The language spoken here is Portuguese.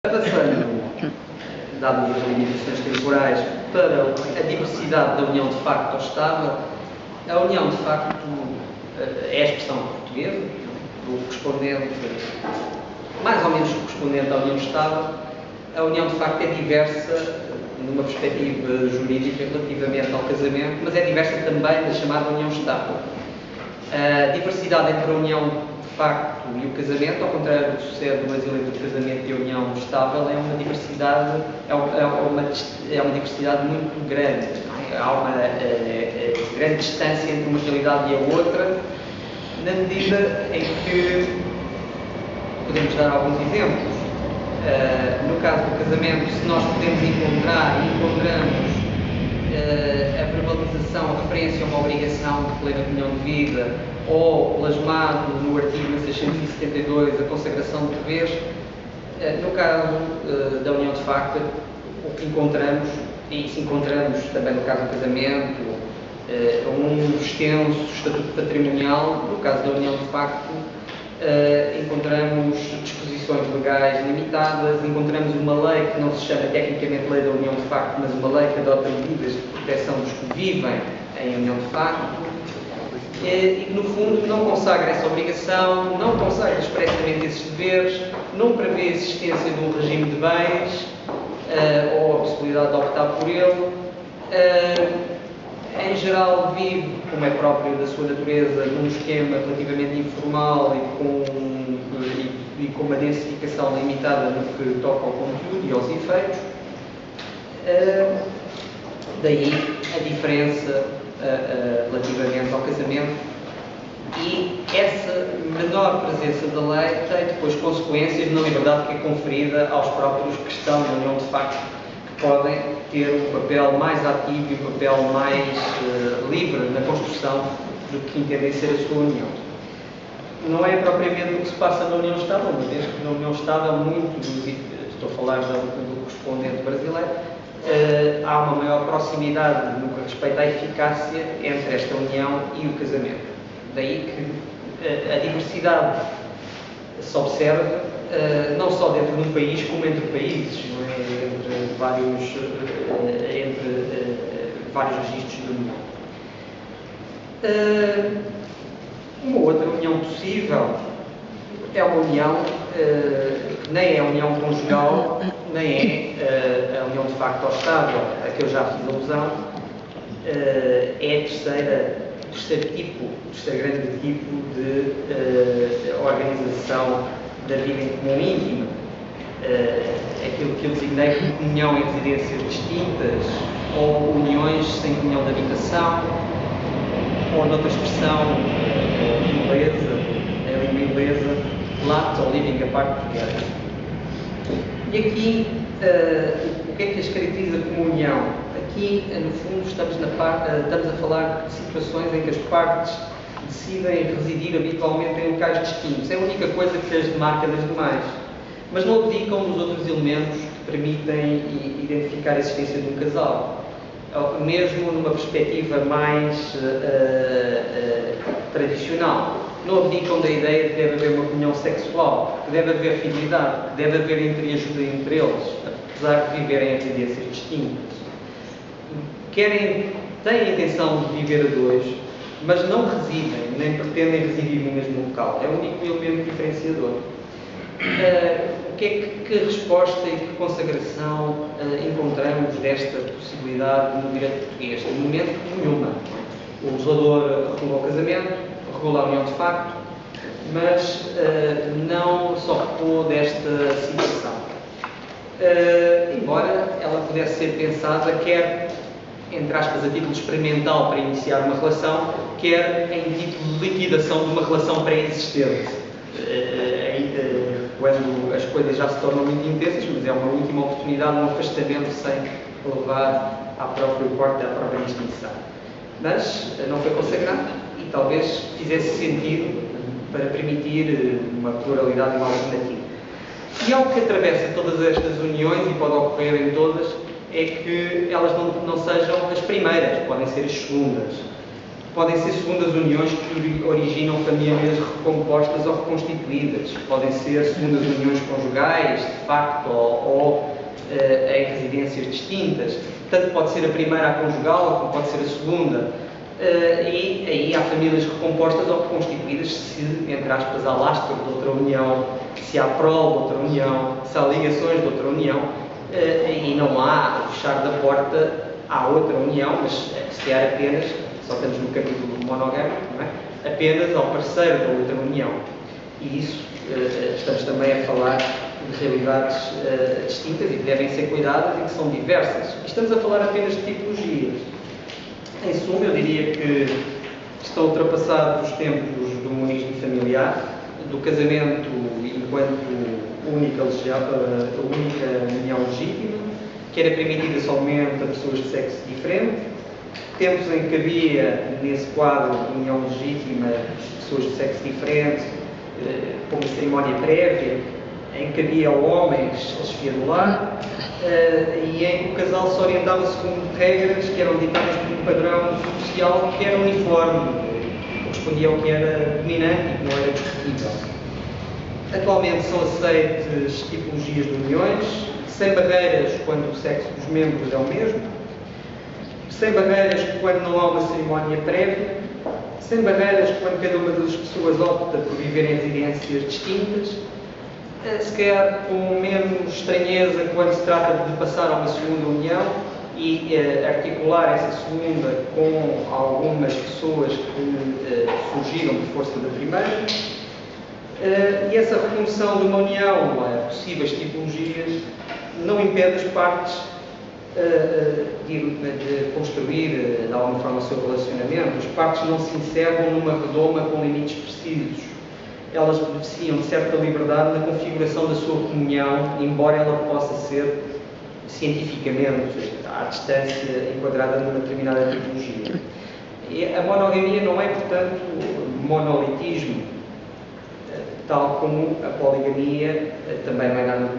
Passando, dadas as limitações temporais, para a diversidade da união de facto ou estável, a união de facto é a expressão portuguesa, o correspondente, mais ou menos correspondente à união estável. A união de facto é diversa numa perspectiva jurídica relativamente ao casamento, mas é diversa também da chamada união estável. A diversidade entre a união de facto e o casamento, ao contrário do que sucede no Brasil entre o casamento e a união estável, é uma diversidade, é uma diversidade muito grande. Há uma grande distância entre uma realidade e a outra, na medida em que podemos dar alguns exemplos. No caso do casamento, se nós podemos encontramos a verbalização, a referência a uma obrigação de plena comunhão de vida, ou plasmado no artigo 1672 a consagração de deveres. No caso da união de facto, o que encontramos, e se encontramos também no caso do casamento, um extenso estatuto patrimonial. No caso da união de facto, encontramos disposições legais limitadas, encontramos uma lei que não se chama tecnicamente lei da união de facto, mas uma lei que adota medidas de proteção dos que vivem em união de facto, e que no fundo não consagra essa obrigação, não consagra expressamente esses deveres, não prevê a existência de um regime de bens ou a possibilidade de optar por ele. Em geral vive, como é próprio da sua natureza, num esquema relativamente informal e com uma densificação limitada no que toca ao conteúdo e aos efeitos. Daí a diferença relativamente ao casamento, e essa menor presença da lei tem depois consequências na liberdade que é conferida aos próprios que estão na união de facto, que podem ter um papel mais ativo e um papel mais livre na construção do que entendem ser a sua união. Não é propriamente o que se passa na união estável, uma vez que na união estável, estou a falar do correspondente brasileiro, há uma maior proximidade no que respeita à eficácia entre esta união e o casamento. Daí que a diversidade se observa não só dentro de um país, como entre países, não é? entre vários registros da união. Uma outra união possível é uma união que nem é a união conjugal, nem é a união de facto ou estável, a que eu já fiz alusão. É o terceiro grande tipo de organização da vida em comum íntima. Aquilo que eu designei como comunhão em residências distintas, ou uniões sem comunhão de habitação, ou noutra expressão inglesa, em língua inglesa, flat ou living apart together. E aqui, o que é que as caracteriza como união? Aqui, no fundo, estamos a falar de situações em que as partes decidem residir habitualmente em locais distintos. É a única coisa que as demarca das demais. Mas não abdicam dos outros elementos que permitem identificar a existência de um casal. Mesmo numa perspectiva mais tradicional. Não abdicam da ideia de que deve haver uma comunhão sexual, que deve haver fidelidade, que deve haver entreajuda entre eles, apesar de viverem em residências distintas. Têm a intenção de viver a dois, mas não residem, nem pretendem residir no mesmo local. É o único elemento diferenciador. Que resposta e que consagração encontramos desta possibilidade no direito português? No momento, nenhuma. O legislador regula o casamento, regula a união de facto, mas não se ocupou desta situação. Embora ela pudesse ser pensada, quer, entre aspas, a título experimental para iniciar uma relação, quer em título de liquidação de uma relação pré-existente. Quando as coisas já se tornam muito intensas, mas é uma última oportunidade, um afastamento sem levar à própria corte, à própria extinção. Mas não foi consagrado e talvez fizesse sentido para permitir uma pluralidade e uma alternativa. E algo que atravessa todas estas uniões, e pode ocorrer em todas, é que elas não sejam as primeiras, podem ser as segundas. Podem ser segundas uniões que originam famílias recompostas ou reconstituídas. Podem ser segundas uniões conjugais, de facto, ou em residências distintas. Tanto pode ser a primeira a conjugal, como pode ser a segunda. E aí há famílias recompostas ou reconstituídas se, entre aspas, há lastro de outra união, se há prol de outra união, se há ligações de outra união, e não há o fechar da porta à outra união, mas se há apenas, só estamos no capítulo monogâmico, não é? Apenas ao parceiro da outra união. E isso, estamos também a falar de realidades distintas e que devem ser cuidadas e que são diversas. E estamos a falar apenas de tipologias. Em suma, eu diria que estão ultrapassados os tempos do monismo familiar, do casamento enquanto única união legítima, que era permitida somente a pessoas de sexo diferente. Tempos em que havia, nesse quadro de união legítima, pessoas de sexo diferente, com uma cerimónia prévia, em que havia homens a chefia do lar, e em que o casal se orientava segundo regras que eram ditadas por um padrão social que era uniforme, correspondia ao que era dominante e que não era discutível. Atualmente são aceites tipologias de uniões, sem barreiras quando o sexo dos membros é o mesmo, sem barreiras quando não há uma cerimónia prévia, sem barreiras quando cada uma das pessoas opta por viver em residências distintas, se calhar com menos estranheza quando se trata de passar a uma segunda união e articular essa segunda com algumas pessoas que surgiram de força da primeira. E essa recondução de uma união a possíveis tipologias não impede as partes de construir de alguma forma o seu relacionamento. As partes não se encerram numa redoma com limites precisos. Elas beneficiam de certa liberdade na configuração da sua comunhão, embora ela possa ser cientificamente, à distância, enquadrada numa determinada tipologia. E a monogamia não é, portanto, monolitismo, tal como a poligamia também não é nada